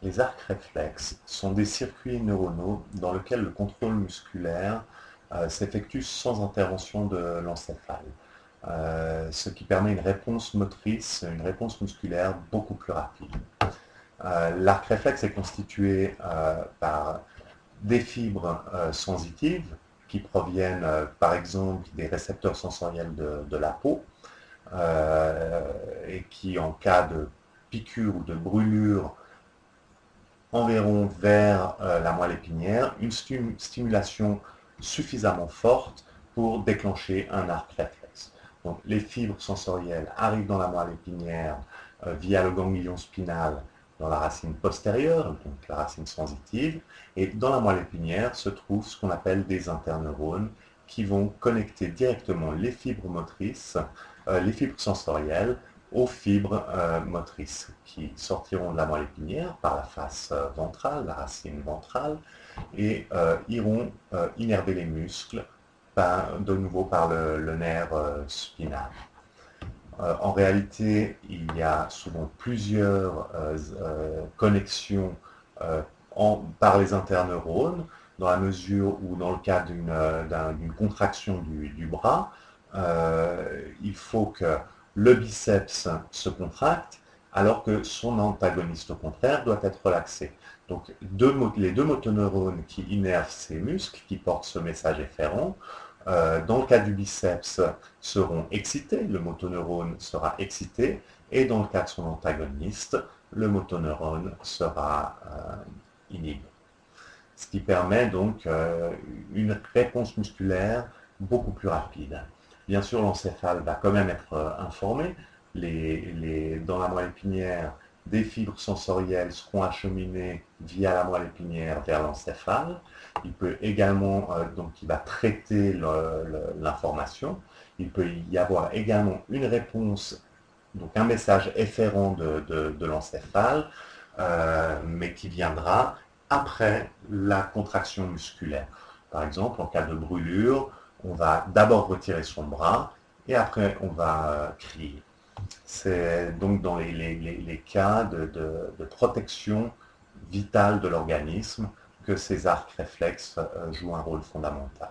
Les arcs réflexes sont des circuits neuronaux dans lesquels le contrôle musculaire s'effectue sans intervention de l'encéphale, ce qui permet une réponse motrice, une réponse musculaire beaucoup plus rapide. L'arc réflexe est constitué par des fibres sensitives qui proviennent par exemple des récepteurs sensoriels de la peau et qui en cas de piqûre ou de brûlure enverront vers la moelle épinière une stimulation suffisamment forte pour déclencher un arc réflexe. Donc les fibres sensorielles arrivent dans la moelle épinière via le ganglion spinal dans la racine postérieure, donc la racine sensitive, et dans la moelle épinière se trouvent ce qu'on appelle des interneurones qui vont connecter directement les fibres motrices, les fibres sensorielles aux fibres motrices qui sortiront de la moelle épinière par la face ventrale, la racine ventrale, et iront innerver les muscles de nouveau par le nerf spinal. En réalité, il y a souvent plusieurs connexions par les interneurones, dans la mesure où, dans le cas d'une contraction du bras, il faut que le biceps se contracte, alors que son antagoniste, au contraire, doit être relaxé. Donc, les deux motoneurones qui innervent ces muscles, qui portent ce message efférent, dans le cas du biceps, seront excités, le motoneurone sera excité, et dans le cas de son antagoniste, le motoneurone sera inhibé. Ce qui permet donc une réponse musculaire beaucoup plus rapide. Bien sûr, l'encéphale va quand même être informé. Dans la moelle épinière, des fibres sensorielles seront acheminées via la moelle épinière vers l'encéphale. Il peut également, donc il va traiter l'information. Il peut y avoir également une réponse, donc un message efférent de l'encéphale, mais qui viendra après la contraction musculaire. Par exemple, en cas de brûlure, on va d'abord retirer son bras et après on va crier. C'est donc dans les cas de protection vitale de l'organisme que ces arcs réflexes jouent un rôle fondamental.